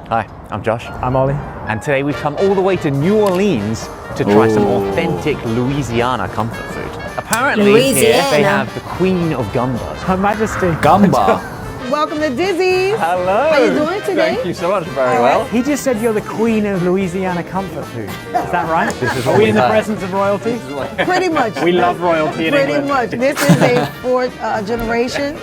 Hi, I'm Josh. I'm Ollie. And today we've come all the way to New Orleans to try some authentic Louisiana comfort food. Apparently here they have the queen of gumbo. Her Majesty. Gumbo. Welcome to Dizzy's. Hello. How you doing today? Thank you so much. Very well. He just said you're the queen of Louisiana comfort food. Is that right? Are we in the presence of royalty? Pretty much. We love royalty in Pretty England. much. This is a fourth generation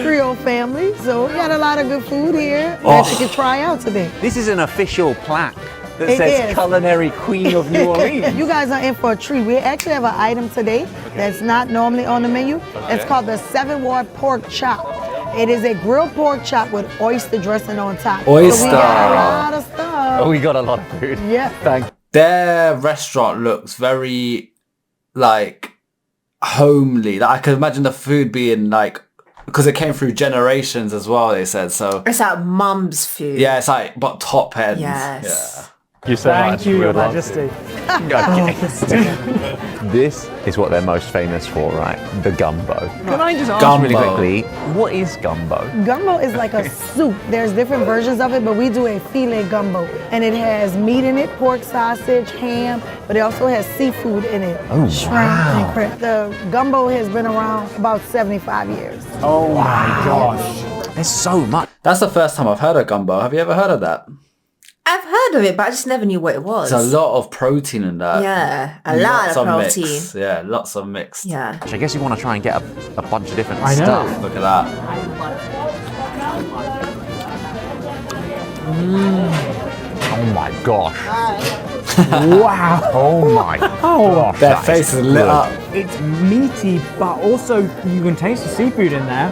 Creole family, so we got a lot of good food here that you can try out today. This is an official plaque that It says is. Culinary Queen of New Orleans. You guys are in for a treat. We actually have an item today that's not normally on the menu. It's called the 7-ward pork chop. It is a grilled pork chop with oyster dressing on top. Oyster. So we got a lot of stuff. Oh, we got a lot of food. Yeah. Thanks. Their restaurant looks very, like, homely. Like, I can imagine the food being, like, because it came through generations as well, they said, so. It's like mum's food. Yeah, it's like, but top end. Yes. You so much. Thank you, We Your would love Majesty. This is what they're most famous for, right? The gumbo. Can I just ask Gumbo. really quickly, what is gumbo? Gumbo is like a soup. There's different versions of it, but we do a filet gumbo. And it has meat in it, pork, sausage, ham, but it also has seafood in it. Oh, Shrimp wow. and crab. The gumbo has been around about 75 years. Oh my gosh. There's so much. That's the first time I've heard of gumbo. Have you ever heard of that? I've heard of it, but I just never knew what it was. There's a lot of protein in that. Yeah, a lot of protein. Mix. Yeah, lots of mixed. Yeah. I guess you want to try and get a bunch of different I know. stuff. Look at that. Oh my gosh. Wow. Oh my gosh. Their that is faces lit good. up. It's meaty, but also you can taste the seafood in there.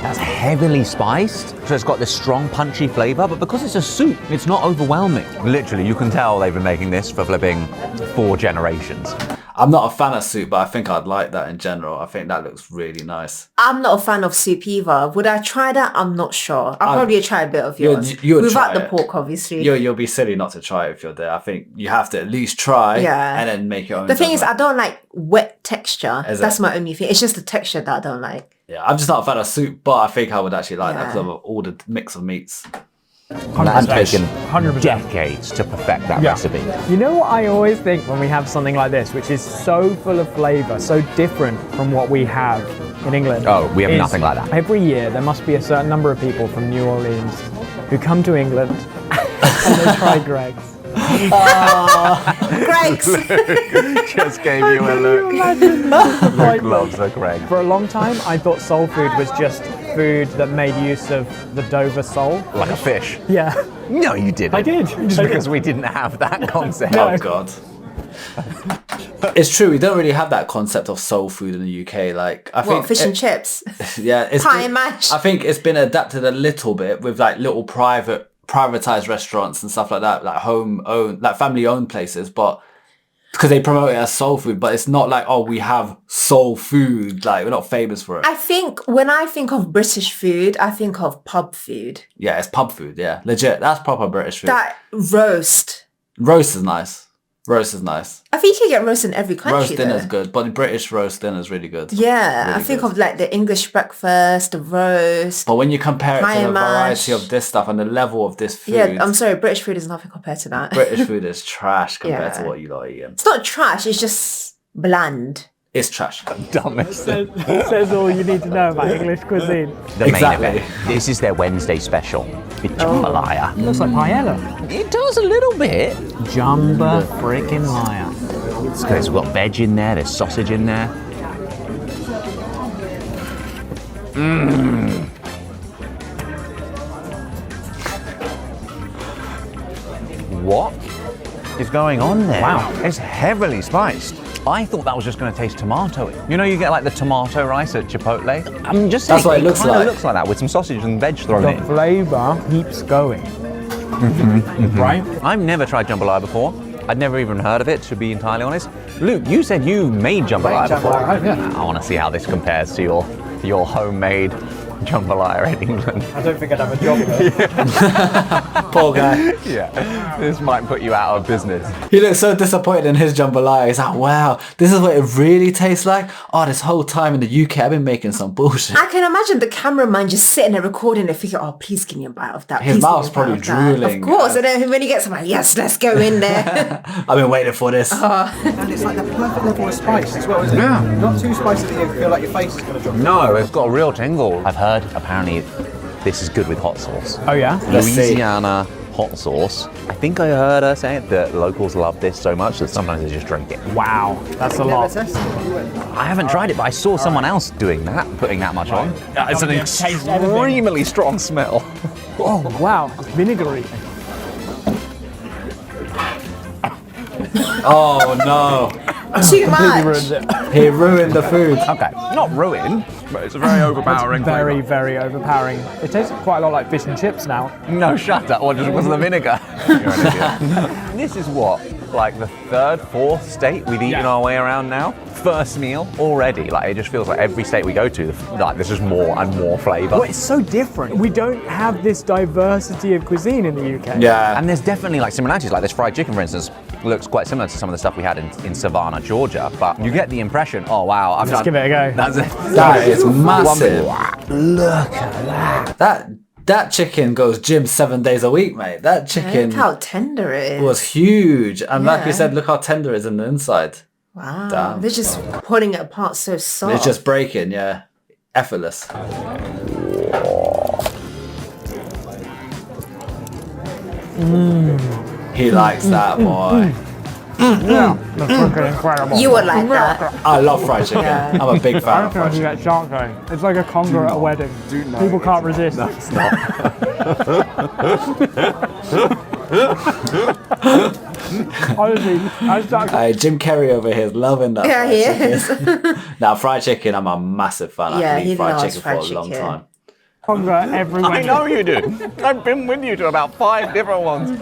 That's heavily spiced, so it's got this strong punchy flavour, but because it's a soup, it's not overwhelming. Literally, you can tell they've been making this for flipping 4 generations. I'm not a fan of soup, but I think I'd like that in general. I think that looks really nice. I'm not a fan of soup either. Would I try that? I'm not sure. I'll probably try a bit of yours. You would without try the it. pork, obviously. You'll be silly not to try it if you're there. I think you have to at least try and then make your own. The thing is, I judgment. don't like wet texture. Is That's it? my only thing. It's just the texture that I don't like. Yeah, I'm just not a fan of soup, but I think I would actually like that Yeah. because of all the mix of meats. That's 100%. taken 100%. decades to perfect that Yeah. recipe. You know what I always think when we have something like this, which is so full of flavour, so different from what we have in England? Oh, we have is nothing like that. Every year there must be a certain number of people from New Orleans who come to England and they try Greg's. Greg's. Just gave you a look. Luke loves a Greg. For a long time, I thought soul food was just food that made use of the Dover sole. Like a fish. Yeah. No, you didn't. I did. Just because we didn't have that concept. Oh God. It's true. We don't really have that concept of soul food in the UK. Like I think What, fish and chips? Yeah, it's Pie and mash? I think it's been adapted a little bit with like little privatized restaurants and stuff like that, like home-owned, like family-owned places, but because they promote it as soul food, but it's not like, oh, we have soul food, like we're not famous for it. I think when I think of British food, I think of pub food. Yeah, it's pub food. Yeah, legit. That's proper British food. That roast. Roast is nice. Roast is nice. I think you can get roast in every country. Roast dinner is though. good, but the British roast dinner is really good. Yeah, Really I think good. of like the English breakfast, the roast. But when you compare it Pie to the and mash. variety of this stuff and the level of this food, Yeah, I'm sorry, British food is nothing compared to that. British food is trash compared to Yeah. what you lot are eating. It's not trash, it's just bland. It's trash. Dumbest thing. Says all you need to know about English cuisine. The Exactly. main event. This is their Wednesday special. It's jambalaya. Looks like paella. It does a little bit. Jumba freaking liar. It's got veg in there, there's sausage in there. What is going on there? Wow. It's heavily spiced. I thought that was just going to taste tomatoey. You know, you get like the tomato rice at Chipotle? I'm just saying, That's what it looks kinda like. looks like that with some sausage and veg thrown The in. flavour keeps going. Right? I've never tried jambalaya before. I'd never even heard of it, to be entirely honest. Luke, you said you made jambalaya before. jambalaya, yeah. I want to see how this compares to your homemade jambalaya in England. I don't think I'd have a job there. Poor guy. Yeah, this might put you out of business. He looks so disappointed in his jambalaya. He's like, wow, this is what it really tastes like? Oh, this whole time in the UK, I've been making some bullshit. I can imagine the cameraman just sitting there recording and thinking, oh, please give me a bite of that. His please give me mouth's a bite probably of that." drooling. Of course. And then when he gets, I'm like, yes, let's go in there. I've been waiting for this. And it's like the perfect level of spice as well, isn't it? Yeah. Not too spicy that you feel like your face is going to drop. No, it's got a real tingle. I've heard apparently this is good with hot sauce. Oh yeah? Let's see. Louisiana hot sauce. I think I heard her say it that locals love this so much that sometimes they just drink it. Wow, that's a lot. I haven't tried it, but I saw someone else doing that, putting that much on. It's an extremely strong smell. Oh wow, vinegary. Oh no. Too Completely much. ruins it. He ruined the food. Okay, not ruined, but it's a very overpowering Very, flavour. very overpowering. It tastes quite a lot like fish and chips now. No, shut up. What, just was the vinegar? You're an idiot. This is what, like the third, fourth state we've eaten our way around now? First meal already. Like, it just feels like every state we go to, like, there's just more and more flavour. Well, it's so different. We don't have this diversity of cuisine in the UK. Yeah. And there's definitely like similarities, like this fried chicken, for instance, looks quite similar to some of the stuff we had in Savannah, Georgia. But you get the impression, oh wow, I've Let's give it a go. That's it. That is massive. Look at that. That chicken goes gym 7 days a week, mate. That chicken Look how tender it is. was huge. And like you Yeah. said, look how tender it is in the inside. Wow. Damn. They're just pulling it apart so soft. It's just breaking, yeah. Effortless. He likes that, boy. That's fucking incredible. You would like that. I love fried chicken. Yeah. I'm a big fan of I fried don't chicken. get shark going. It's like a conger at a wedding. People can't resist. Honestly, I start. Jim Carrey over here is loving that. Yeah, fried he chicken. is. Now, fried chicken, I'm a massive fan. Yeah, I can he eat fried loves chicken for fried a long chicken. time. Conger every I wedding. know you do. I've been with you to about 5 different ones.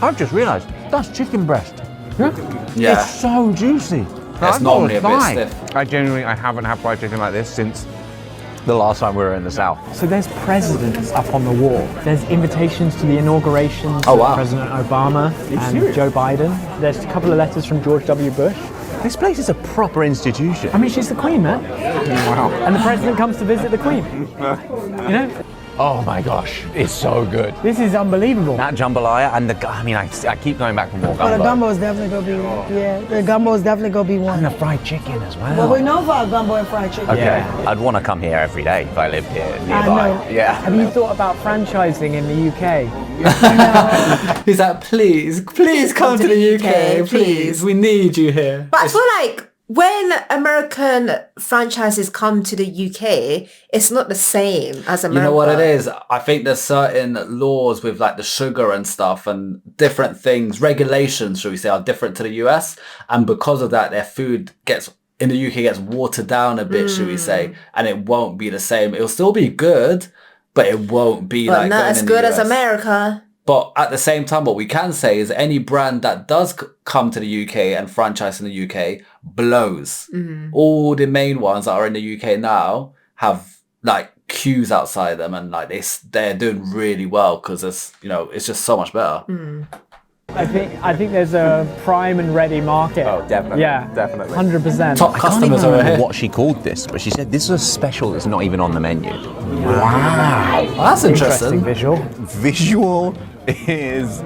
I've just realised that's chicken breast. Yeah. It's so juicy. It's normally a bit stiff. I haven't had fried chicken like this since the last time we were in the South. So there's presidents up on the wall. There's invitations to the inaugurations Oh, wow. of President Obama and Joe Biden. There's a couple of letters from George W. Bush. This place is a proper institution. I mean, she's the Queen, man. Wow. And the president comes to visit the Queen. You know, Oh my gosh, it's so good. this is unbelievable. That jambalaya and I keep going back for more Oh, gumbo. the gumbo is definitely gonna be the gumbo is definitely gonna be one. And the fried chicken as well. Well, we know for our gumbo and fried chicken. Okay, Yeah. I'd want to come here every day if I lived here nearby. I know. Yeah. Have you thought about franchising in the UK? He's like, please come to the UK, please. please. We need you here. But I feel like when American franchises come to the UK, it's not the same as America. You know what it is? I think there's certain laws with like the sugar and stuff and different things, regulations, shall we say, are different to the US. And because of that, their food in the UK gets watered down a bit, shall we say, and it won't be the same. It'll still be good, but it won't be But like not going as in the good as US. America. But at the same time, what we can say is any brand that does come to the UK and franchise in the UK blows. All the main ones that are in the UK now have like queues outside them, and like they're doing really well because it's just so much better. I think there's a prime and ready market. Oh, definitely, Yeah, definitely. 100%. Top I can't customers even over remember here. what she called this, but she said this is a special that's not even on the menu. Wow, that's Interesting interesting. visual. Visual is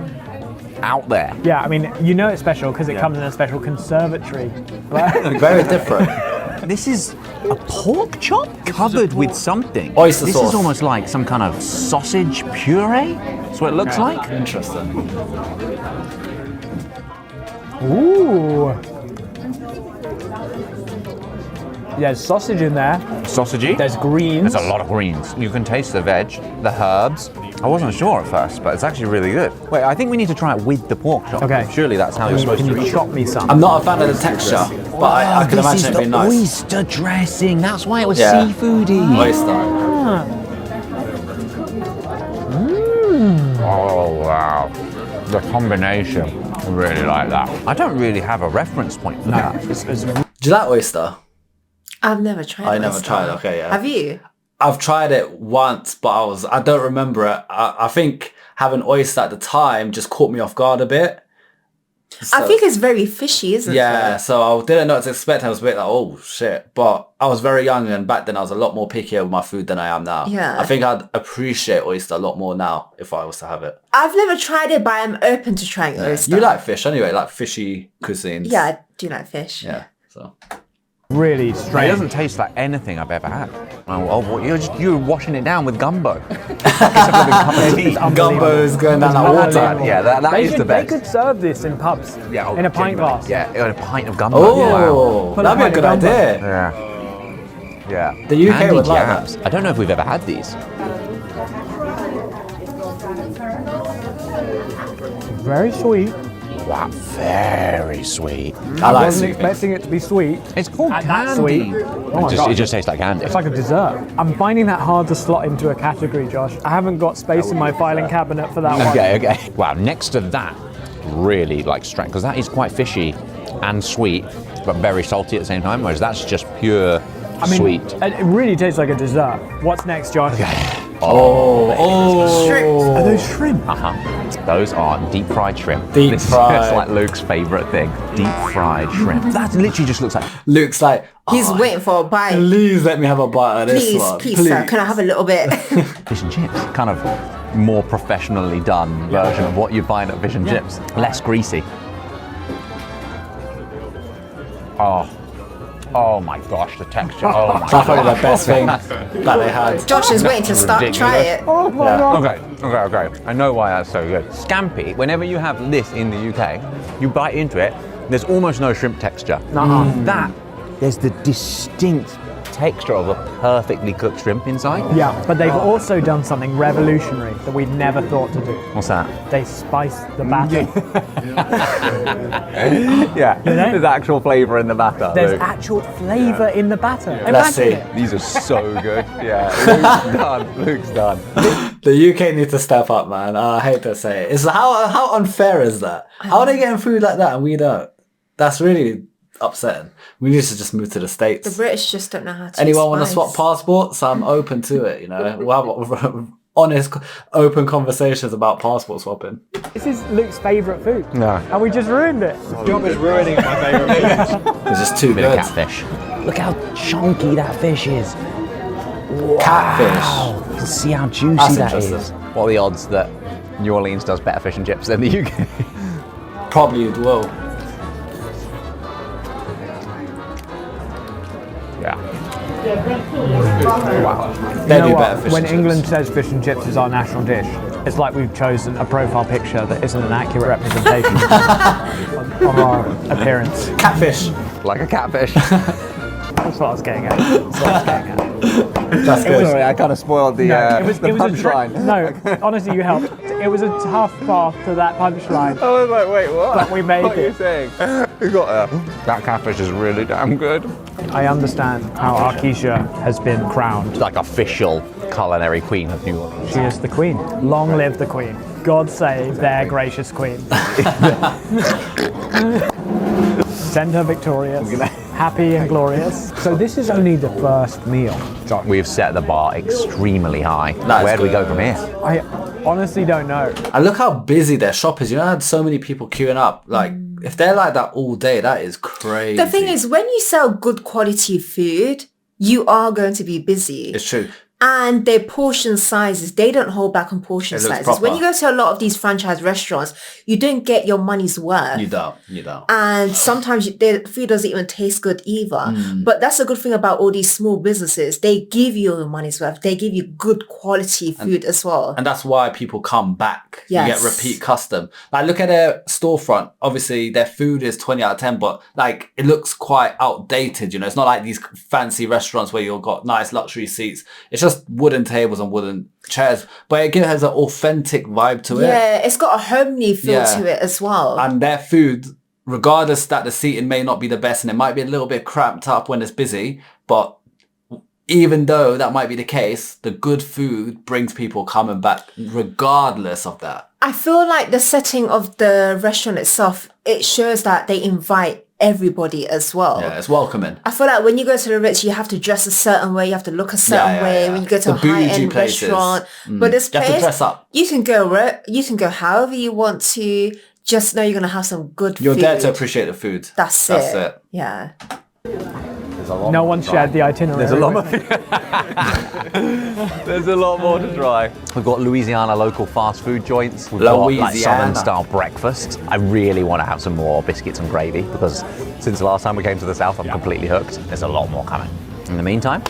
out there. Yeah, I mean, you know it's special because it comes in a special conservatory. Right? Very different. This is a pork chop covered with something. Oyster this sauce. is almost like some kind of sausage puree. That's what it looks like. Interesting. Ooh. There's sausage in there. Sausagey. There's greens. There's a lot of greens. You can taste the veg, the herbs. I wasn't sure at first, but it's actually really good. Wait, I think we need to try it with the pork chop. Okay. Surely that's how you're supposed Can to you eat chop me some? I'm not a fan of the texture, but I can imagine it being nice. Oyster dressing. That's why it was Yeah. seafoody. Oyster. Oh wow, the combination. I really like that. I don't really have a reference point for that. Do you like oyster? I've never tried I never oyster. tried, okay, yeah. Have you? I've tried it once, but I don't remember it. I think having oyster at the time just caught me off guard a bit. I think it's very fishy, isn't it? Yeah, so I didn't know what to expect. I was a bit like, oh shit. But I was very young, and back then I was a lot more pickier with my food than I am now. Yeah. I think I'd appreciate oyster a lot more now if I was to have it. I've never tried it, but I'm open to trying oyster. You like fish anyway, like fishy cuisines. Yeah, I do like fish. Yeah, so. Really It strange. doesn't taste like anything I've ever had. You're washing it down with gumbo. Gumbo's going down that water. Yeah, that They is the should- best. They could serve this in pubs, Yeah, in a pint genuinely. glass. Yeah, in a pint of gumbo. Oh, Wow. that'd be a good idea. Yeah. Yeah. The UK Candied would like yams. I don't know if we've ever had these. Very sweet. Wow, very sweet. I like Wasn't sweet expecting it to be sweet. It's called And that candy. sweet. Oh my It God. just tastes like candy. It's like a dessert. I'm finding that hard to slot into a category, Josh. I haven't got space in my filing cabinet for that one. Okay. Wow, next to that, really like strange, because that is quite fishy and sweet, but very salty at the same time, whereas that's just pure I mean, sweet. it really tastes like a dessert. What's next, Josh? Oh, Are those shrimp? Those are deep fried shrimp. Deep This fried. is like Luke's favourite thing. Deep fried shrimp. That literally just looks like Luke's like, He's waiting for a bite. please let me have a bite of this Please, one. please, sir, can I have a little bit? fish and chips. Kind of more professionally done version of what you find at fish and chips. Less greasy. Oh my gosh, the texture. Oh my That's probably the best thing that they had. Josh is waiting to try ridiculous. it. Oh my God. Okay. I know why that's so good. Scampi, whenever you have this in the UK, you bite into it, there's almost no shrimp texture. That, there's the distinct texture of a perfectly cooked shrimp inside. Yeah, but they've also done something revolutionary that we'd never thought to do. What's that? They spice the batter. Yeah, know? there's actual flavour in the batter. There's Luke. actual flavour in the batter. Let's see. Imagine it. These are so good. Yeah, Luke's done. The UK needs to step up, man. I hate to say it. It's how unfair is that? How are they getting food like that and we don't? That's really upsetting. We need to just move to the States. The British just don't know how to Anyone want to spice. swap passports? I'm open to it, you know. We'll have honest, open conversations about passport swapping. This is Luke's favourite food. No. And we just ruined it. Job is ruining my favourite food. It's just too Bit of good. catfish. Look how chunky that fish is. Catfish. You can see how juicy That's that is. interesting. What are the odds that New Orleans does better fish and chips than the UK? Probably it will. Yeah. They You know do what? better fish When and England chips. says fish and chips is our national dish, it's like we've chosen a profile picture that isn't an accurate representation of our appearance. Catfish. Like a catfish. That's what I was getting at. That's good. Sorry, I kind of spoiled the, it was a punchline. no, honestly, you helped. It was a tough path to that punchline. I was like, wait, what? But we made what are you it. saying? We got that catfish is really damn good. I understand how Arkisha has been crowned. Like official culinary queen of New Orleans. She is the queen. Long live the queen. God save their gracious queen. Send her victorious, happy and glorious. So this is only the first meal. We've set the bar extremely high. That's Where do we good. go from here? I honestly don't know. And look how busy their shop is. You know, I had so many people queuing up. Like, if they're like that all day, that is crazy. The thing is, when you sell good quality food, you are going to be busy. it's true. And their portion sizes, they don't hold back on portion It looks sizes. When proper. you go to a lot of these franchise restaurants, you don't get your money's worth. You don't. And sometimes their food doesn't even taste good either. But that's a good thing about all these small businesses. They give you your money's worth. They give you good quality food as well. And that's why people come back. Yes. You get repeat custom. Like, look at their storefront. Obviously, their food is 20 out of 10, but like, it looks quite outdated. You know, it's not like these fancy restaurants where you've got nice luxury seats. It's just wooden tables and wooden chairs, but it has an authentic vibe to it. Yeah, it's got a homely feel Yeah. to it as well. And their food, regardless that the seating may not be the best and it might be a little bit cramped up when it's busy, but even though that might be the case, the good food brings people coming back regardless of that. I feel like the setting of the restaurant itself, it shows that they invite everybody as well. Yeah, it's welcoming. I feel like when you go to the Ritz, you have to dress a certain way, you have to look a certain way. When you go to The a high-end bougie places. restaurant, but this You have to place, dress up. you can go however you want to. Just know you're gonna have some good You're food. there to appreciate the food. That's it. Yeah. No one shared the itinerary. There's a lot more. There's a lot more to try. We've got Louisiana local fast food joints. We've got like Louisiana. Southern style breakfast. I really want to have some more biscuits and gravy because since the last time we came to the South, I'm completely hooked. There's a lot more coming. In the meantime,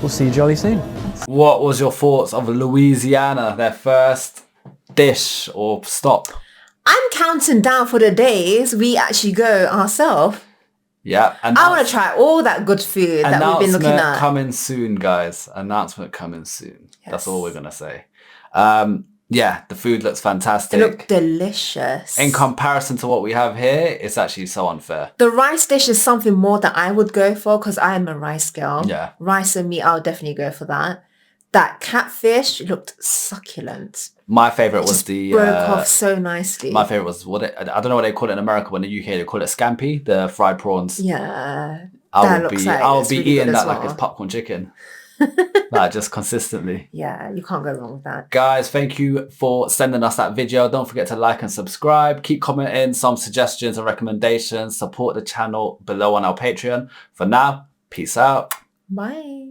We'll see you jolly soon. What was your thoughts of Louisiana, their first dish or stop? I'm counting down for the days we actually go ourselves. Yeah. And I want to try all that good food that we've been looking announcement at. coming soon, guys. Announcement coming soon. Yes. That's all we're going to say. Yeah, the food looks fantastic. They look delicious. In comparison to what we have here, it's actually so unfair. The rice dish is something more that I would go for because I am a rice girl. Yeah. Rice and meat, I'll definitely go for that. That catfish looked succulent. My favorite was the Broke off so nicely. my favorite was I don't know what they call it in America, but in the UK they call it scampi, the fried prawns. Yeah. I looks would like be it's really eating good that as like well. it's popcorn chicken. Like just consistently. Yeah, you can't go wrong with that. Guys, thank you for sending us that video. Don't forget to like and subscribe. Keep commenting some suggestions and recommendations. Support the channel below on our Patreon. For now, peace out. Bye.